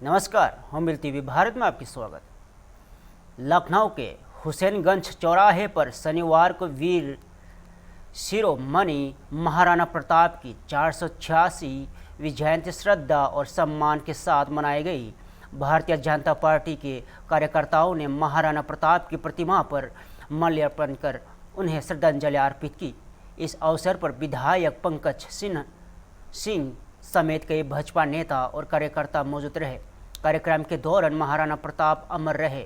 नमस्कार, हम मिल टीवी भारत में आपकी स्वागत। लखनऊ के हुसैनगंज चौराहे पर शनिवार को वीर शिरोमणि महाराणा प्रताप की 486वीं जयंती श्रद्धा और सम्मान के साथ मनाई गई। भारतीय जनता पार्टी के कार्यकर्ताओं ने महाराणा प्रताप की प्रतिमा पर माल्यार्पण कर उन्हें श्रद्धांजलि अर्पित की। इस अवसर पर विधायक पंकज सिंह समेत कई भाजपा नेता और कार्यकर्ता मौजूद रहे। कार्यक्रम के दौरान महाराणा प्रताप अमर रहे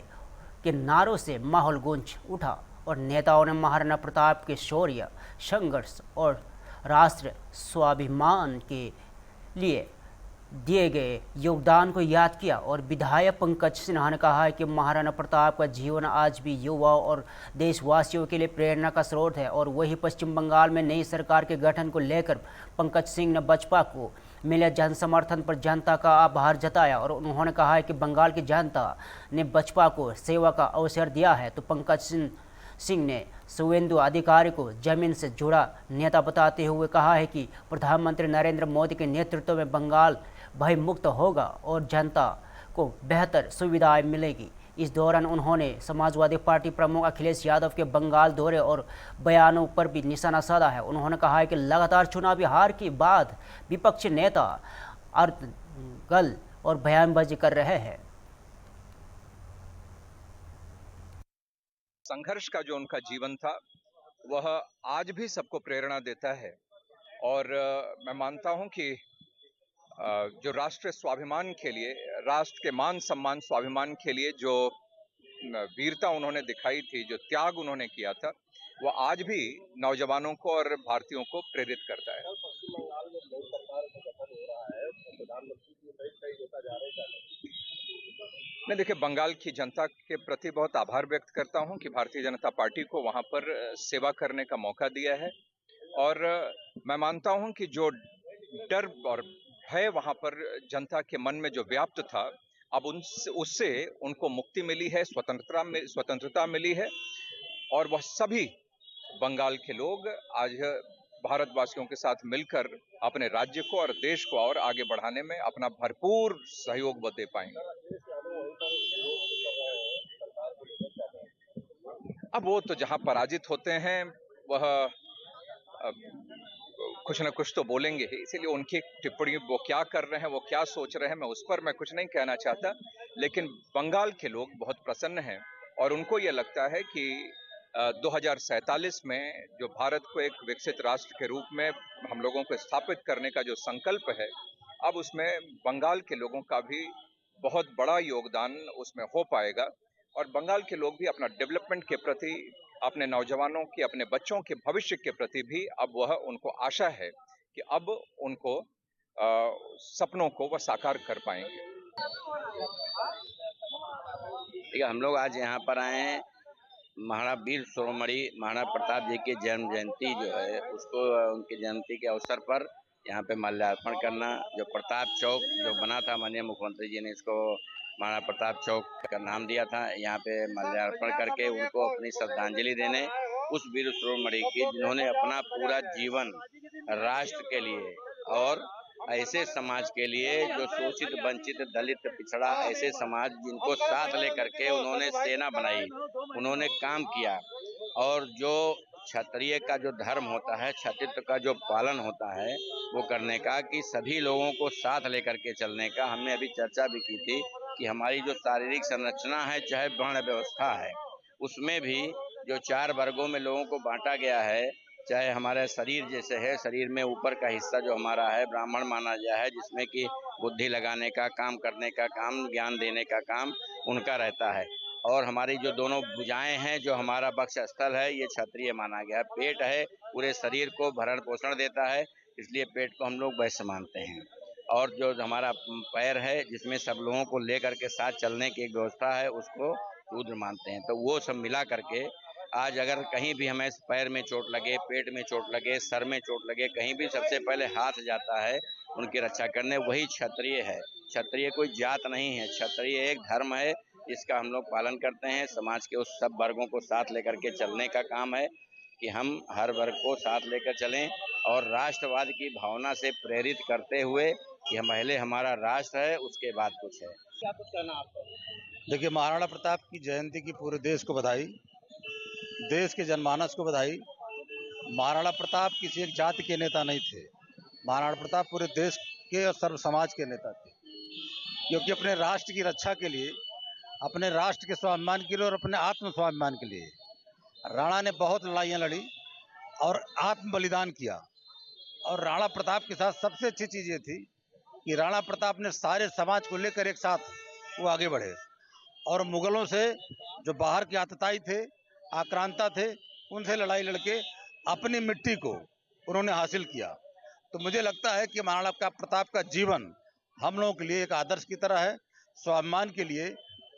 के नारों से माहौल गूंज उठा और नेताओं ने महाराणा प्रताप के शौर्य, संघर्ष और राष्ट्र स्वाभिमान के लिए दिए गए योगदान को याद किया। और विधायक पंकज सिन्हा ने कहा है कि महाराणा प्रताप का जीवन आज भी युवाओं और देशवासियों के लिए प्रेरणा का स्रोत है। और वही पश्चिम बंगाल में नई सरकार के गठन को लेकर पंकज सिंह ने बसपा को मिले जन समर्थन पर जनता का आभार जताया और उन्होंने कहा है कि बंगाल की जनता ने बसपा को सेवा का अवसर दिया है। तो पंकज सिंह ने शुवेंदु अधिकारी को जमीन से जुड़ा नेता बताते हुए कहा है कि प्रधानमंत्री नरेंद्र मोदी के नेतृत्व में बंगाल भय मुक्त होगा और जनता को बेहतर सुविधाएं मिलेगी। इस दौरान उन्होंने समाजवादी पार्टी प्रमुख अखिलेश यादव के बंगाल दौरे और बयानों पर भी निशाना साधा है। उन्होंने कहा है कि लगातार चुनावी हार के बाद विपक्षी नेता अर्तगल और बयानबाजी कर रहे हैं। संघर्ष का जो उनका जीवन था वह आज भी सबको प्रेरणा देता है। और मैं मानता हूं कि जो राष्ट्रीय स्वाभिमान के लिए, राष्ट्र के मान सम्मान स्वाभिमान के लिए जो वीरता उन्होंने दिखाई थी, जो त्याग उन्होंने किया था, वो आज भी नौजवानों को और भारतीयों को प्रेरित करता है। मैं देखिए, बंगाल की जनता के प्रति बहुत आभार व्यक्त करता हूं कि भारतीय जनता पार्टी को वहां पर सेवा करने का मौका दिया है। और मैं मानता हूं कि जो डर और भय वहां पर जनता के मन में जो व्याप्त था, अब उससे उनको मुक्ति मिली है, स्वतंत्रता मिली है। और वह सभी बंगाल के लोग आज भारतवासियों के साथ मिलकर अपने राज्य को और देश को और आगे बढ़ाने में अपना भरपूर सहयोग वो दे पाएंगे। अब वो तो जहां पराजित होते हैं वह कुछ ना कुछ तो बोलेंगे ही, इसीलिए उनकी टिप्पणी वो क्या कर रहे हैं, वो क्या सोच रहे हैं, मैं उस पर मैं कुछ नहीं कहना चाहता। लेकिन बंगाल के लोग बहुत प्रसन्न हैं और उनको ये लगता है कि 2047 में जो भारत को एक विकसित राष्ट्र के रूप में हम लोगों को स्थापित करने का जो संकल्प है, अब उसमें बंगाल के लोगों का भी बहुत बड़ा योगदान उसमें हो पाएगा। और बंगाल के लोग भी अपना डेवलपमेंट के प्रति, अपने नौजवानों की, अपने बच्चों के भविष्य के प्रति भी अब वह उनको आशा है कि अब उनको सपनों को वह साकार कर पाएंगे। हम लोग आज यहाँ पर आए हैं महाराणा वीर शिरोमणि महाराणा प्रताप जी की जन्म जयंती जो है उसको, उनकी जयंती के अवसर पर यहाँ पे माल्यार्पण करना। जो प्रताप चौक जो बना था, माननीय मुख्यमंत्री जी ने इसको महाराणा प्रताप चौक का नाम दिया था। यहाँ पे माल्यार्पण करके उनको अपनी श्रद्धांजलि देने, उस वीर शिरोमणि की जिन्होंने अपना पूरा जीवन राष्ट्र के लिए और ऐसे समाज के लिए जो शोषित, वंचित, दलित, पिछड़ा, ऐसे समाज जिनको साथ लेकर के उन्होंने सेना बनाई, उन्होंने काम किया। और जो क्षत्रिय का जो धर्म होता है, क्षत्रित्व का जो पालन होता है, वो करने का, कि सभी लोगों को साथ लेकर के चलने का। हमने अभी चर्चा भी की थी कि हमारी जो शारीरिक संरचना है, चाहे वर्ण व्यवस्था है, उसमें भी जो 4 वर्गों में लोगों को बांटा गया है, चाहे हमारा शरीर जैसे है, शरीर में ऊपर का हिस्सा जो हमारा है ब्राह्मण माना गया है, जिसमें कि बुद्धि लगाने का काम, करने का काम, ज्ञान देने का काम उनका रहता है। और हमारी जो दोनों भुजाएं हैं, जो हमारा वक्ष स्थल है, ये क्षत्रिय माना गया है। पेट है, पूरे शरीर को भरण पोषण देता है, इसलिए पेट को हम लोग वैश्य मानते हैं। और जो हमारा पैर है, जिसमें सब लोगों को लेकर के साथ चलने की एक व्यवस्था है, उसको शूद्र मानते हैं। तो वो सब मिला करके आज अगर कहीं भी हमें पैर में चोट लगे, पेट में चोट लगे, सर में चोट लगे, कहीं भी सबसे पहले हाथ जाता है उनकी रक्षा करने, वही क्षत्रिय है। क्षत्रिय कोई जात नहीं है, क्षत्रिय एक धर्म है जिसका हम लोग पालन करते हैं। समाज के उस सब वर्गों को साथ लेकर के चलने का काम है कि हम हर वर्ग को साथ लेकर चलें और राष्ट्रवाद की भावना से प्रेरित करते हुए कि हम पहले हमारा राष्ट्र है, उसके बाद कुछ है। क्या कुछ कहना आपका? देखिए, महाराणा प्रताप की जयंती की पूरे देश को बधाई, देश के जनमानस को बधाई। महाराणा प्रताप किसी एक जाति के नेता नहीं थे। महाराणा प्रताप पूरे देश के और सर्व समाज के नेता थे, क्योंकि अपने राष्ट्र की रक्षा के लिए, अपने राष्ट्र के स्वाभिमान के लिए और अपने आत्म स्वाभिमान के लिए राणा ने बहुत लड़ाइयाँ लड़ी और आत्म बलिदान किया। और राणा प्रताप के साथ सबसे अच्छी चीज़ ये थी कि राणा प्रताप ने सारे समाज को लेकर एक साथ वो आगे बढ़े और मुगलों से जो बाहर के आतताई थे, आक्रांता थे, उनसे लड़ाई लड़के अपनी मिट्टी को उन्होंने हासिल किया। तो मुझे लगता है कि महाराणा प्रताप का जीवन हम लोगों के लिए एक आदर्श की तरह है, स्वाभिमान के लिए,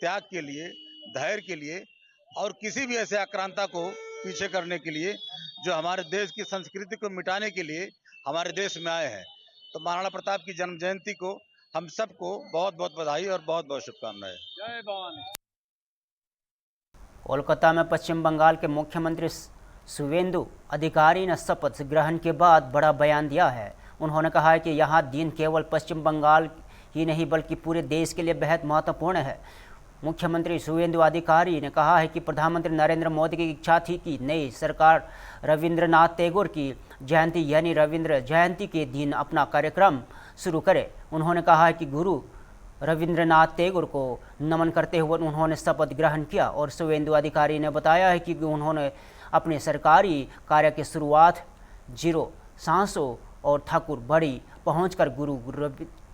त्याग के लिए, धैर्य के लिए और किसी भी ऐसे आक्रांता को पीछे करने के लिए जो हमारे देश की संस्कृति को मिटाने के लिए हमारे देश में आए हैं। तो महाराणा प्रताप की जन्म जयंती को हम सबको बहुत बहुत बधाई और बहुत बहुत शुभकामनाएं। जय भवानी। कोलकाता में पश्चिम बंगाल के मुख्यमंत्री शुवेंदु अधिकारी ने शपथ ग्रहण के बाद बड़ा बयान दिया है। उन्होंने कहा है कि यह दिन केवल पश्चिम बंगाल ही नहीं बल्कि पूरे देश के लिए बेहद महत्वपूर्ण है। मुख्यमंत्री शुवेंदु अधिकारी ने कहा है कि प्रधानमंत्री नरेंद्र मोदी की इच्छा थी कि नई सरकार रविंद्रनाथ टैगोर की जयंती यानी रविंद्र जयंती के दिन अपना कार्यक्रम शुरू करे। उन्होंने कहा है कि गुरु रविंद्रनाथ टैगोर को नमन करते हुए उन्होंने शपथ ग्रहण किया और शुवेंदु अधिकारी ने बताया है कि उन्होंने अपने सरकारी कार्य की शुरुआत जीरो सांसों और ठाकुर बड़ी पहुंचकर गुरु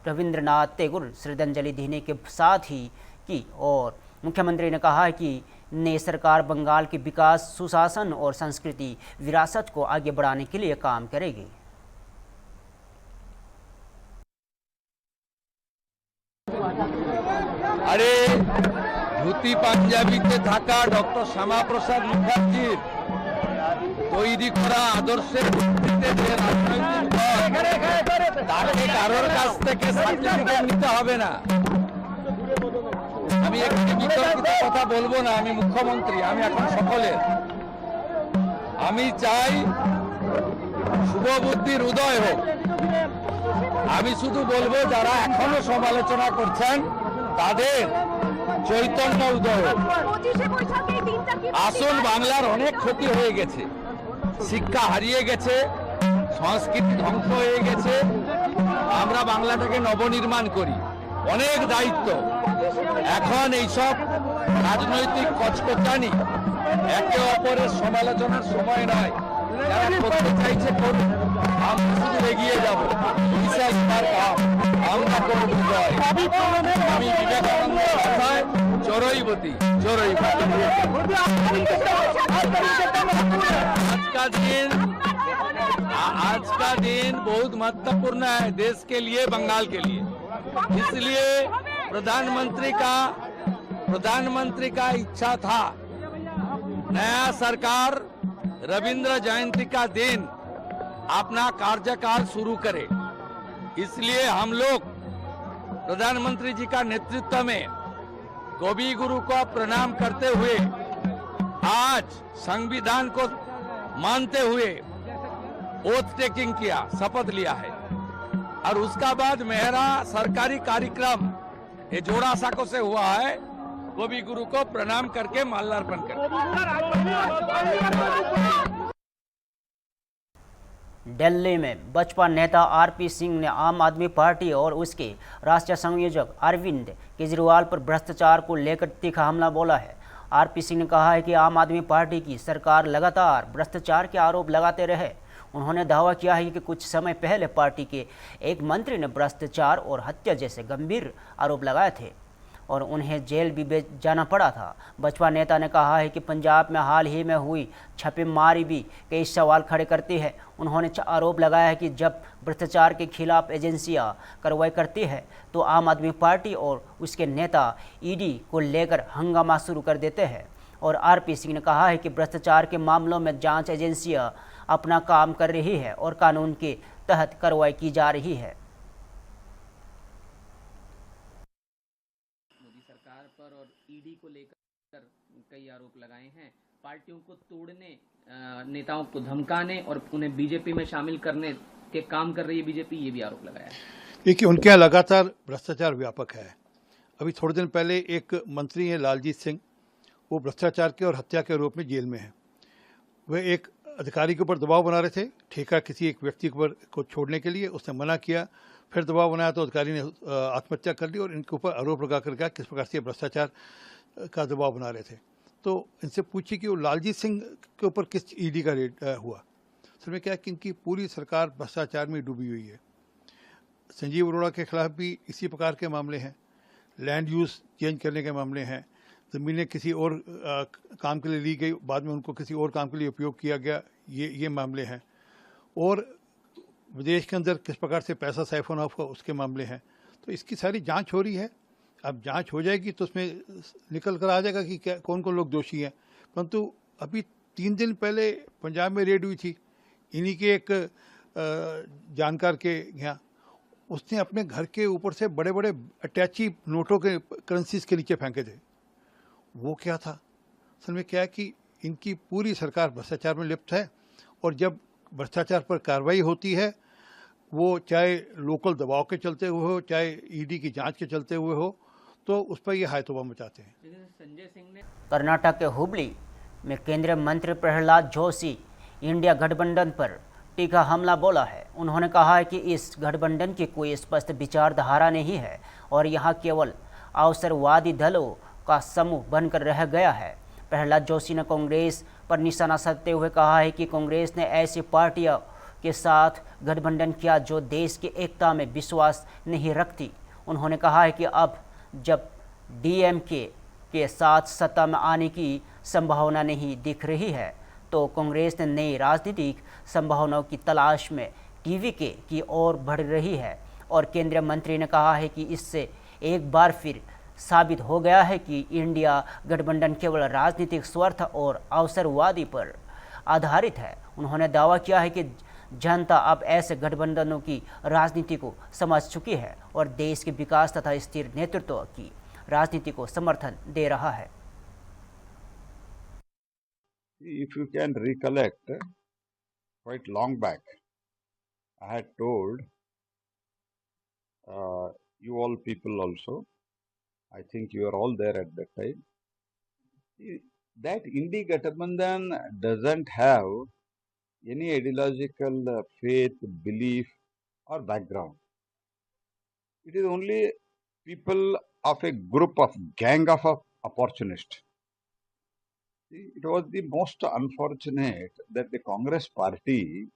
रविंद्रनाथ टैगोर श्रद्धांजलि देने के साथ ही की। और मुख्यमंत्री ने कहा है कि नई सरकार बंगाल के विकास, सुशासन और संस्कृति विरासत को आगे बढ़ाने के लिए काम करेगी। আরে ধুতি পাঞ্জাবিতে থাকা ডক্টর শ্যামাপ্রসাদ মুখার্জির তৈরি করা আদর্শের ভিত্তিতে যে রাজনৈতিক দল, তাকে কারোর কাছ থেকে সার্টিফিকেট নিতে হবে না। আমি একটি বিতর্কিত কথা বলবো না, আমি মুখ্যমন্ত্রী, আমি এখন সকলের। আমি চাই শুভ বুদ্ধির উদয় হোক। আমি শুধু বলবো যারা এখনো সমালোচনা করছেন তাদের চৈতন্য উদয় হোক। আসল বাংলার অনেক ক্ষতি হয়ে গেছে, শিক্ষা হারিয়ে গেছে, সংস্কৃতি ধ্বংস হয়ে গেছে। আমরা বাংলাটাকে নবনির্মাণ করি, অনেক দায়িত্ব। এখন এইসব রাজনৈতিক কচকচানি, একে অপরের সমালোচনার সময় নয়। যারা করতে চাইছে করুন, আমরা শুধু এগিয়ে যাব। বিশাল কাম আমরা করব জয়। আমি বিবেকানন্দের কথায় চড়ইবতী চড়ইবতী। आज का दिन बहुत महत्वपूर्ण है देश के लिए, बंगाल के लिए। इसलिए प्रधानमंत्री का इच्छा था नया सरकार रविंद्र जयंती का दिन अपना कार्यकाल शुरू करे। इसलिए हम लोग प्रधानमंत्री जी का नेतृत्व में कवि गुरु को प्रणाम करते हुए आज संविधान को मानते हुए ओथ टेकिंग किया, शपथ लिया है। और उसका बाद मेरा सरकारी कार्यक्रम ये जोड़ा साको से हुआ है, कवि गुरु को प्रणाम करके माल्यार्पण कर। दिल्ली में बसपा नेता आरपी सिंह ने आम आदमी पार्टी और उसके राष्ट्रीय संयोजक अरविंद केजरीवाल पर भ्रष्टाचार को लेकर तीखा हमला बोला है। आरपी सिंह ने कहा है कि आम आदमी पार्टी की सरकार लगातार भ्रष्टाचार के आरोप लगाते रहे। उन्होंने दावा किया है कि कुछ समय पहले पार्टी के एक मंत्री ने भ्रष्टाचार और हत्या जैसे गंभीर आरोप लगाए थे और उन्हें जेल भी जाना पड़ा था। बसपा नेता ने कहा है कि पंजाब में हाल ही में हुई छापेमारी भी कई सवाल खड़े करती है। उन्होंने आरोप लगाया है कि जब भ्रष्टाचार के खिलाफ एजेंसियां कार्रवाई करती है तो आम आदमी पार्टी और उसके नेता ईडी को लेकर हंगामा शुरू कर देते हैं। और आरपी सिंह ने कहा है कि भ्रष्टाचार के मामलों में जांच एजेंसियां अपना काम कर रही है और कानून के तहत कार्रवाई की जा रही है। मोदी सरकार पर और ईडी को लेकर कई आरोप लगाए हैं। पार्टियों को तोड़ने, नेताओं को धमकाने और उन्हें बीजेपी में शामिल करने के काम कर रही है बीजेपी, ये भी आरोप लगाया है। देखिए, उनके यहाँ लगातार भ्रष्टाचार व्यापक है। अभी थोड़े दिन पहले एक मंत्री हैं लालजीत सिंह, वो भ्रष्टाचार के और हत्या के आरोप में जेल में हैं। वे एक अधिकारी के ऊपर दबाव बना रहे थे, ठेका किसी एक व्यक्ति के ऊपर को छोड़ने के लिए, उसने मना किया, फिर दबाव बनाया तो अधिकारी ने आत्महत्या कर ली और इनके ऊपर आरोप लगा कर कहा किस प्रकार से भ्रष्टाचार का दबाव बना रहे थे। तो इनसे पूछिए कि वो लालजीत सिंह के ऊपर किस ईडी का रेड हुआ। असल में क्या है कि इनकी पूरी सरकार भ्रष्टाचार में डूबी हुई है। संजीव अरोड़ा के खिलाफ भी इसी प्रकार के मामले हैं, लैंड यूज़ चेंज करने के मामले हैं, ज़मीनें किसी और काम के लिए ली गई, बाद में उनको किसी और काम के लिए उपयोग किया गया, ये मामले हैं। और विदेश के अंदर किस प्रकार से पैसा साइफन ऑफ हुआ, उसके मामले हैं। तो इसकी सारी जांच हो रही है। अब जांच हो जाएगी तो उसमें निकल कर आ जाएगा कि क्या कौन कौन लोग दोषी हैं। परंतु अभी 3 दिन पहले पंजाब में रेड हुई थी, इन्हीं के एक जानकार के यहाँ, उसने अपने घर के ऊपर से बड़े बड़े अटैची नोटों के करेंसीज के नीचे फेंके थे। वो क्या था? असल में क्या है कि इनकी पूरी सरकार भ्रष्टाचार में लिप्त है, और जब भ्रष्टाचार पर कार्रवाई होती है, वो चाहे लोकल दबाव के चलते हुए हो, चाहे ईडी की जांच के चलते हुए हो, तो उस पर ये हाय तौबा मचाते हैं। संजय सिंह ने कर्नाटक के हुबली में केंद्रीय मंत्री प्रहलाद जोशी इंडिया गठबंधन पर तीखा हमला बोला है। उन्होंने कहा है कि इस गठबंधन की कोई स्पष्ट विचारधारा नहीं है और यहाँ केवल अवसरवादी दलों का समूह बनकर रह गया है। प्रहलाद जोशी ने कांग्रेस पर निशाना साधते हुए कहा है कि कांग्रेस ने ऐसी पार्टियों के साथ गठबंधन किया जो देश की एकता में विश्वास नहीं रखती। उन्होंने कहा है कि अब जब डीएमके के साथ सत्ता में आने की संभावना नहीं दिख रही है, तो कांग्रेस ने नई राजनीतिक संभावनाओं की तलाश में टीवीके की ओर बढ़ रही है। और केंद्रीय मंत्री ने कहा है कि इससे एक बार फिर साबित हो गया है कि इंडिया गठबंधन केवल राजनीतिक स्वार्थ और अवसरवादी पर आधारित है। उन्होंने दावा किया है कि जनता अब ऐसे गठबंधनों की राजनीति को समझ चुकी है और देश के विकास तथा स्थिर नेतृत्व की राजनीति को समर्थन दे रहा है। If you can recollect, quite long back, I had told you all people also, I think you are all there at that time, that Indi Gathbandhan doesn't have any ideological faith, belief or background. It is only people of a group of gang of opportunists. It was the most unfortunate that the Congress party,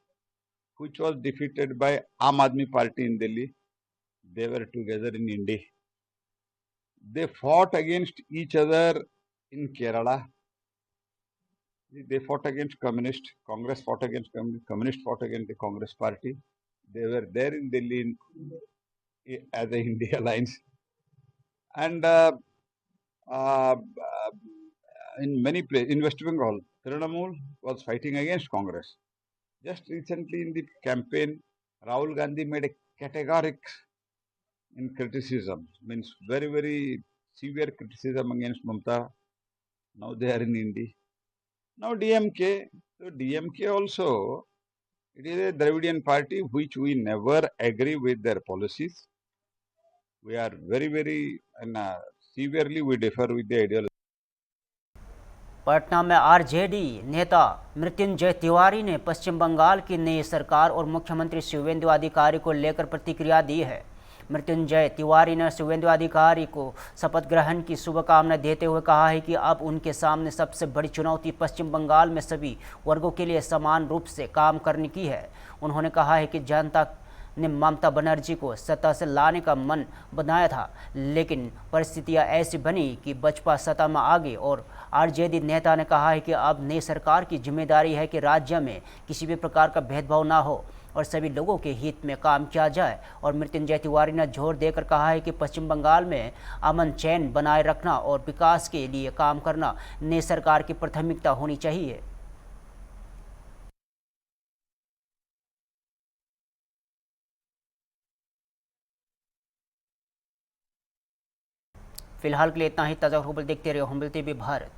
which was defeated by Aam Aadmi Party in Delhi, they were together in India. They fought against each other in Kerala. They fought against communist. Congress fought against communist fought against the Congress party. They were there in Delhi as a India Alliance. And in many places, in West Bengal, Trinamool was fighting against Congress. Just recently in the campaign, Rahul Gandhi made a categoric in criticism, means very, very severe criticism against Mamata. Now they are in India. Now DMK, so DMK also, it is a Dravidian party which we never agree with their policies. We are very, very, and severely we differ with the ideology. Patna में RJD नेता मृत्युंजय तिवारी ने पश्चिम बंगाल की नई सरकार और मुख्यमंत्री शिवेंदु अधिकारी को लेकर प्रतिक्रिया दी है। मृत्युंजय तिवारी ने शिवेंदु अधिकारी को शपथ ग्रहण की शुभकामना देते हुए कहा है कि अब उनके सामने सबसे बड़ी चुनौती पश्चिम बंगाल में सभी वर्गों के लिए समान रूप से काम करने की है। उन्होंने कहा है कि जनता ने ममता बनर्जी को सत्ता से लाने का मन बनाया था, लेकिन परिस्थितियां ऐसी बनी कि बसपा सत्ता में आ गई। और आरजेडी नेता ने कहा है कि अब नई सरकार की जिम्मेदारी है कि राज्य में किसी भी प्रकार का भेदभाव ना हो और सभी लोगों के हित में काम किया जाए। और मृत्युंजय तिवारी ने जोर देकर कहा है कि पश्चिम बंगाल में अमन चैन बनाए रखना और विकास के लिए काम करना नई सरकार की प्राथमिकता होनी चाहिए। फिलहाल के लिए इतना ही। ताज़ा खबर देखते रहिए हुंबल टीवी भारत।